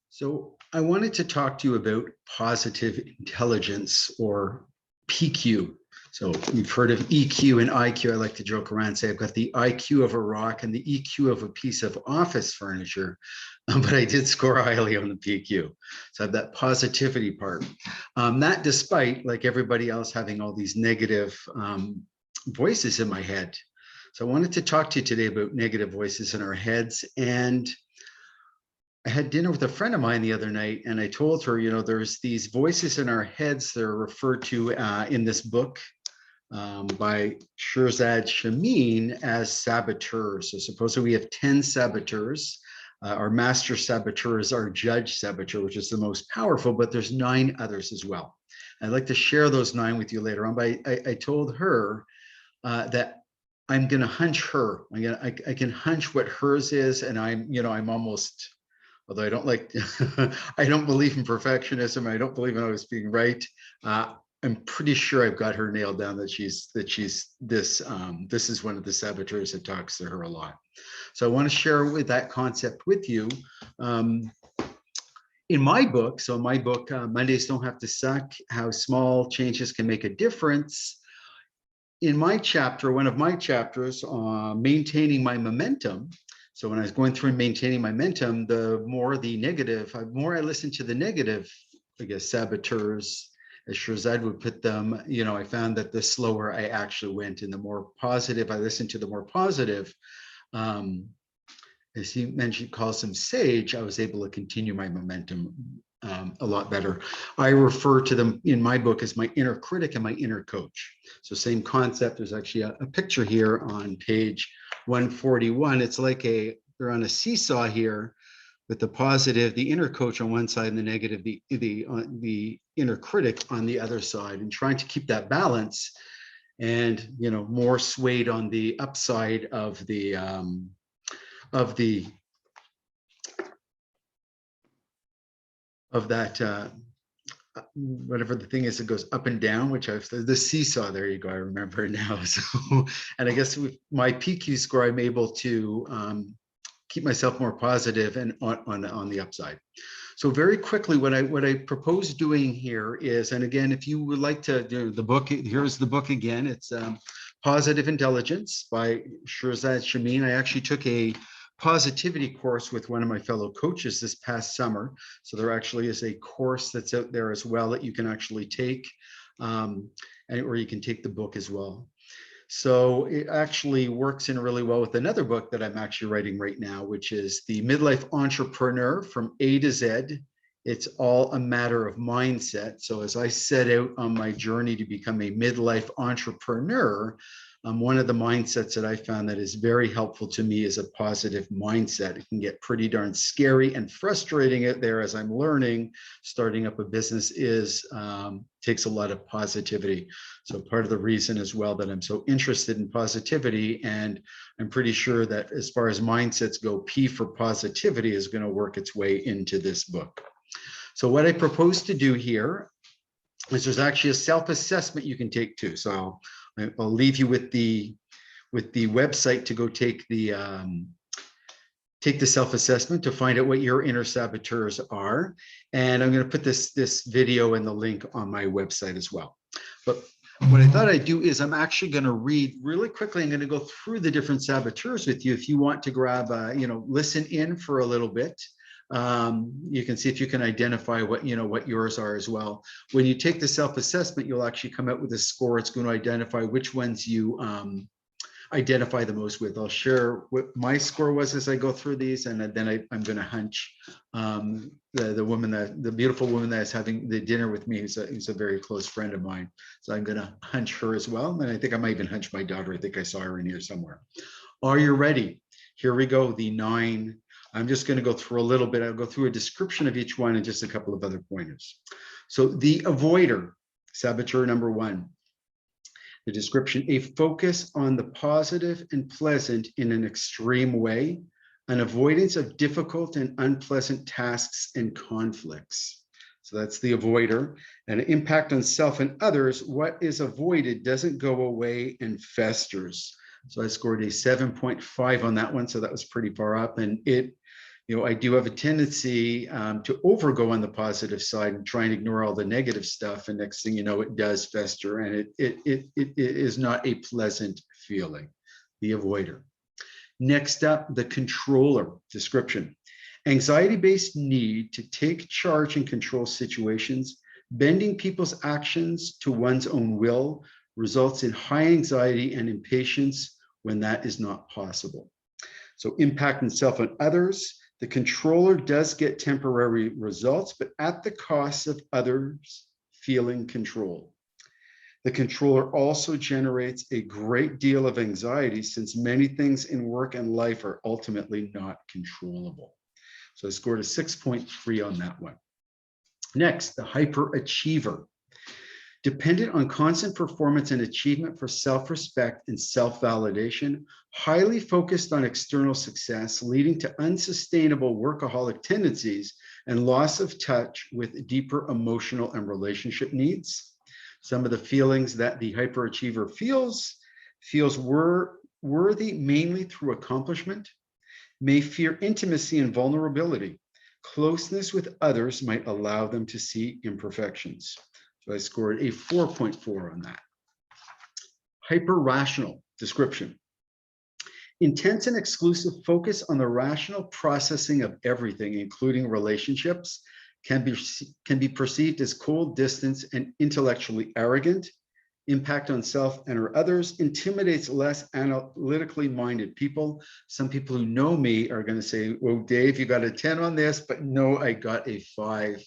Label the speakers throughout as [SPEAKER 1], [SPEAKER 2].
[SPEAKER 1] So I wanted to talk to you about positive intelligence, or PQ. So you've heard of EQ and IQ. I like to joke around and say I've got the IQ of a rock and the EQ of a piece of office furniture, but I did score highly on the PQ. So I have that positivity part. That despite, like everybody else, having all these negative voices in my head. So I wanted to talk to you today about negative voices in our heads. And I had dinner with a friend of mine the other night, and I told her, there's these voices in our heads that are referred to in this book by Shirzad Shamin as saboteurs. So supposedly we have 10 saboteurs. Our master saboteur is our judge saboteur, which is the most powerful, but there's 9 others as well. I'd like to share those 9 with you later on, but I told her that I'm going to hunch her. I can hunch what hers is, and I'm almost, although I don't like, I don't believe in perfectionism. I don't believe in always being right. I'm pretty sure I've got her nailed down that she's this. This is one of the saboteurs that talks to her a lot. So I want to share with that concept with you. In my book, Mondays Don't Have to Suck: How Small Changes Can Make a Difference. In my chapter, one of my chapters, maintaining my momentum. So when I was going through and maintaining my momentum, the more I listened to the negative, I guess, saboteurs, as Shirzad would put them, I found that the slower I actually went, and the more positive I listened to, the more positive, as he mentioned, calls him sage, I was able to continue my momentum a lot better. I refer to them in my book as my inner critic and my inner coach. So same concept. There's actually a picture here on page 141. It's like they're on a seesaw here, with the positive, the inner coach on one side, and the negative, the inner critic on the other side, and trying to keep that balance, and more swayed on the upside of that whatever the thing is that goes up and down, which the seesaw, there you go, I remember it now. So, and I guess with my PQ score, I'm able to keep myself more positive and on the upside. So very quickly, what I propose doing here is, and again, if you would like to do the book, here's the book again. It's Positive Intelligence by Shirzad Shamin. I actually took a positivity course with one of my fellow coaches this past summer. So there actually is a course that's out there as well that you can actually take, or you can take the book as well. So it actually works in really well with another book that I'm actually writing right now, which is The Midlife Entrepreneur from A to Z. It's all a matter of mindset. So as I set out on my journey to become a midlife entrepreneur, one of the mindsets that I found that is very helpful to me is a positive mindset. It can get pretty darn scary and frustrating out there, as I'm learning. Starting up a business takes a lot of positivity. So part of the reason as well that I'm so interested in positivity, and I'm pretty sure that as far as mindsets go, P for positivity is going to work its way into this book. So what I propose to do here is there's actually a self-assessment you can take too. So I'll leave you with the website to go take the self-assessment to find out what your inner saboteurs are. And I'm going to put this video and the link on my website as well. But what I thought I'd do is I'm actually going to read really quickly. I'm going to go through the different saboteurs with you. If you want to grab, listen in for a little bit. You can see if you can identify what yours are as well. When you take the self-assessment, you'll actually come out with a score. It's going to identify which ones you identify the most with. I'll share what my score was as I go through these, and then I'm going to hunch the beautiful woman that is having the dinner with me, who's a very close friend of mine. So I'm going to hunch her as well, and I think I might even hunch my daughter. I think I saw her in here somewhere. Are you ready? Here we go. The 9. I'm just going to go through a little bit. I'll go through a description of each one and just a couple of other pointers. So the avoider, saboteur number 1. The description: a focus on the positive and pleasant in an extreme way, an avoidance of difficult and unpleasant tasks and conflicts. So that's the avoider. And an impact on self and others: what is avoided doesn't go away and festers. So I scored a 7.5 on that one. So that was pretty far up. And it I do have a tendency to overgo on the positive side and try and ignore all the negative stuff. And next thing you know, it does fester, and it is not a pleasant feeling. The avoider. Next up, the controller. Description. Anxiety-based need to take charge and control situations, bending people's actions to one's own will, results in high anxiety and impatience when that is not possible. So impact on self and others. The controller does get temporary results, but at the cost of others feeling control. The controller also generates a great deal of anxiety, since many things in work and life are ultimately not controllable. So I scored a 6.3 on that one. Next, the hyperachiever. Dependent on constant performance and achievement for self-respect and self-validation, highly focused on external success, leading to unsustainable workaholic tendencies and loss of touch with deeper emotional and relationship needs. Some of the feelings that the hyperachiever feels worthy mainly through accomplishment, may fear intimacy and vulnerability. Closeness with others might allow them to see imperfections. So I scored a 4.4 on that. Hyper-rational. Description. Intense and exclusive focus on the rational processing of everything, including relationships, can be perceived as cold, distant, and intellectually arrogant. Impact on self and or others intimidates less analytically minded people. Some people who know me are going to say, "Oh, Dave, you got a 10 on this," but no, I got a 5.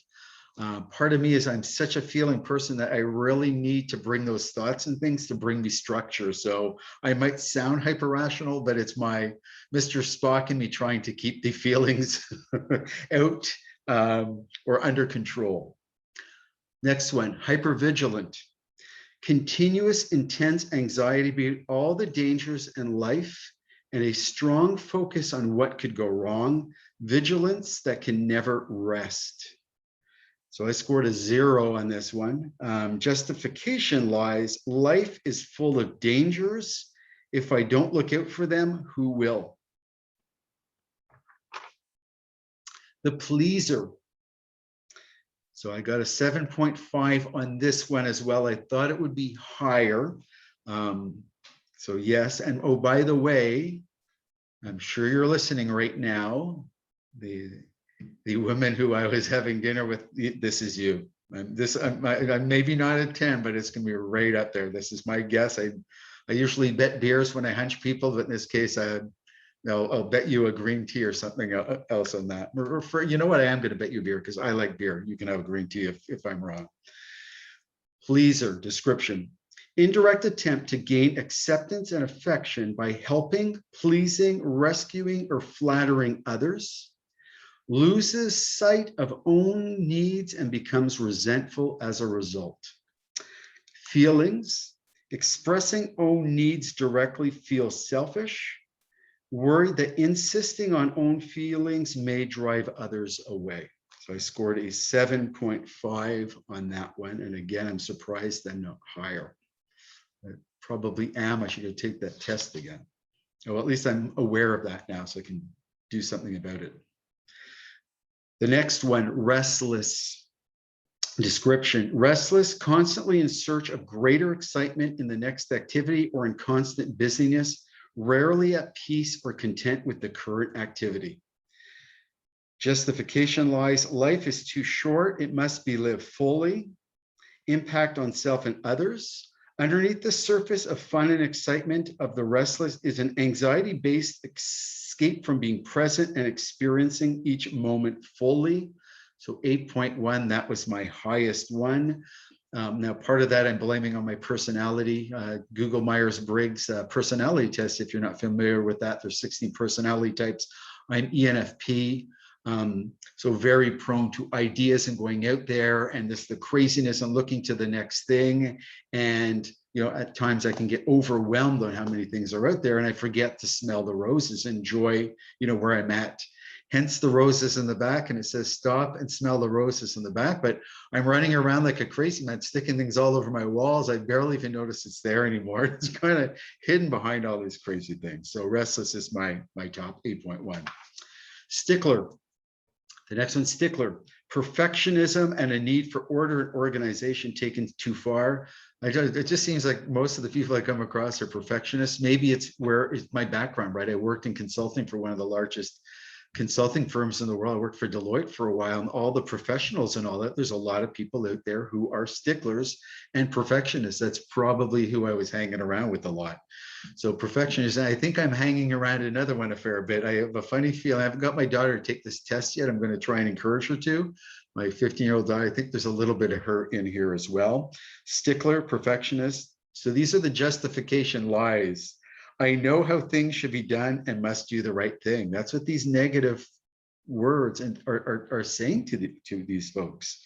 [SPEAKER 1] Part of me is I'm such a feeling person that I really need to bring those thoughts and things to bring me structure. So I might sound hyper rational, but it's my Mr. Spock in me trying to keep the feelings out or under control. Next one, hyper vigilant. Continuous intense anxiety about all the dangers in life and a strong focus on what could go wrong. Vigilance that can never rest. So I scored a 0 on this one. Justification lies. Life is full of dangers. If I don't look out for them, who will? The pleaser. So I got a 7.5 on this one as well. I thought it would be higher. So yes, and oh, by the way, I'm sure you're listening right now. The woman who I was having dinner with, this is you. I'm maybe not a 10, but it's going to be right up there. This is my guess. I usually bet beers when I hunch people, but in this case, I'll bet you a green tea or something else on that. You know what? I am going to bet you beer because I like beer. You can have a green tea if I'm wrong. Pleaser. Description. Indirect attempt to gain acceptance and affection by helping, pleasing, rescuing, or flattering others. Loses sight of own needs and becomes resentful as a result. Feelings. Expressing own needs directly feels selfish. Worried that insisting on own feelings may drive others away. So I scored a 7.5 on that one. And again, I'm surprised I'm not higher. I probably am. I should go take that test again. Well, at least I'm aware of that now, so I can do something about it. The next one, restless. Description. Restless, constantly in search of greater excitement in the next activity or in constant busyness, rarely at peace or content with the current activity. Justification lies. Life is too short. It must be lived fully. Impact on self and others. Underneath the surface of fun and excitement of the restless is an anxiety-based escape from being present and experiencing each moment fully. So 8.1, that was my highest one. Now, part of that I'm blaming on my personality. Google Myers-Briggs personality test, if you're not familiar with that, there's 16 personality types. I'm ENFP, so very prone to ideas and going out there, and the craziness and looking to the next thing. And at times I can get overwhelmed on how many things are out there, and I forget to smell the roses, enjoy where I'm at. Hence the roses in the back, and it says stop and smell the roses in the back. But I'm running around like a crazy man, sticking things all over my walls. I barely even notice it's there anymore. It's kind of hidden behind all these crazy things. So restless is my top 8.1. Stickler. The next one, stickler. Perfectionism and a need for order and organization taken too far. It just seems like most of the people I come across are perfectionists. Maybe it's where it's my background, right? I worked in consulting for one of the largest consulting firms in the world. I worked for Deloitte for a while, and all the professionals and all that. There's a lot of people out there who are sticklers and perfectionists. That's probably who I was hanging around with a lot. So perfectionist, and I think I'm hanging around another one a fair bit. I have a funny feeling. I haven't got my daughter to take this test yet. I'm going to try and encourage her to. My 15-year-old daughter, I think there's a little bit of her in here as well. Stickler, perfectionist. So these are the justification lies. I know how things should be done and must do the right thing. That's what these negative words are saying to these folks.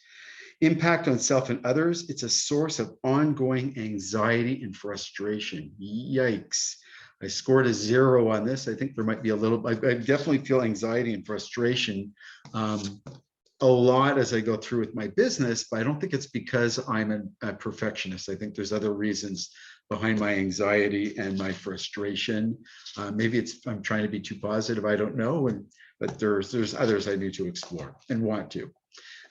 [SPEAKER 1] Impact on self and others. It's a source of ongoing anxiety and frustration. Yikes. I scored a 0 on this. I think there might be a little, I definitely feel anxiety and frustration a lot as I go through with my business, but I don't think it's because I'm a perfectionist. I think there's other reasons behind my anxiety and my frustration. Maybe it's I'm trying to be too positive. I don't know. But there's others I need to explore and want to.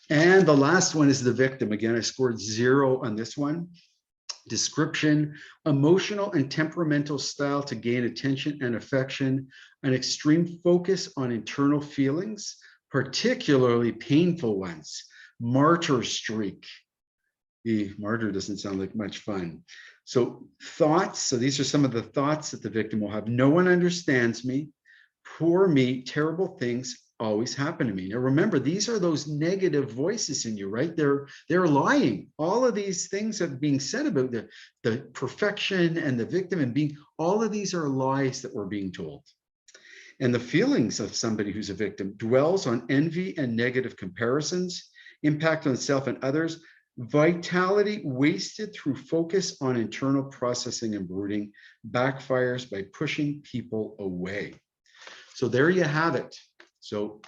[SPEAKER 1] And the last one is the victim. Again, I scored 0 on this one. Description, emotional and temperamental style to gain attention and affection, an extreme focus on internal feelings, particularly painful ones. Martyr streak. The martyr doesn't sound like much fun. So thoughts, so these are some of the thoughts that the victim will have. No one understands me. Poor me, terrible things always happen to me. Now remember, these are those negative voices in you, right? They're lying. All of these things that are being said about the perfection and the victim and being, all of these are lies that we're being told. And the feelings of somebody who's a victim dwells on envy and negative comparisons, impact on self and others, vitality wasted through focus on internal processing and brooding, backfires by pushing people away. So there you have it. So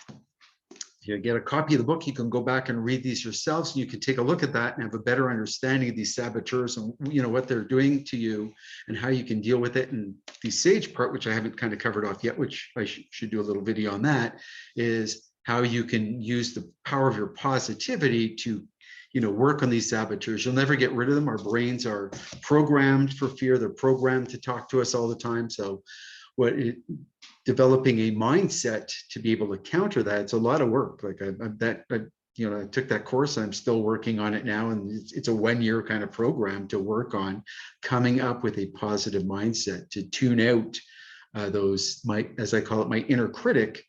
[SPEAKER 1] if you get a copy of the book, you can go back and read these yourselves, and you can take a look at that and have a better understanding of these saboteurs and what they're doing to you and how you can deal with it. And the sage part, which I haven't kind of covered off yet, which I should do a little video on that, is how you can use the power of your positivity to work on these saboteurs. You'll never get rid of them. Our brains are programmed for fear. They're programmed to talk to us all the time. So developing a mindset to be able to counter that, it's a lot of work. Like I took that course. I'm still working on it now, and it's a 1-year kind of program to work on coming up with a positive mindset to tune out those, as I call it, my inner critic,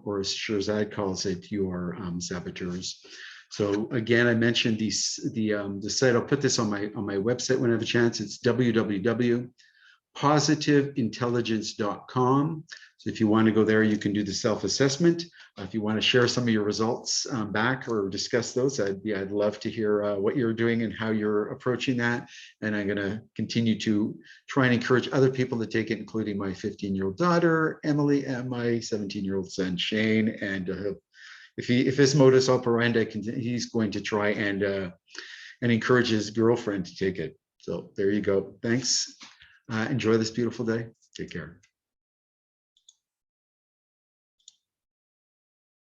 [SPEAKER 1] or as Shirzad calls it, your saboteurs. So again, I mentioned the site. I'll put this on my website when I have a chance. It's www.positiveintelligence.com. So if you want to go there, you can do the self-assessment. If you want to share some of your results back or discuss those, I'd love to hear what you're doing and how you're approaching that. And I'm going to continue to try and encourage other people to take it, including my 15-year-old daughter, Emily, and my 17-year-old son, Shane. And if his modus operandi, he's going to try and encourage his girlfriend to take it. So there you go. Thanks. Enjoy this beautiful day. Take care.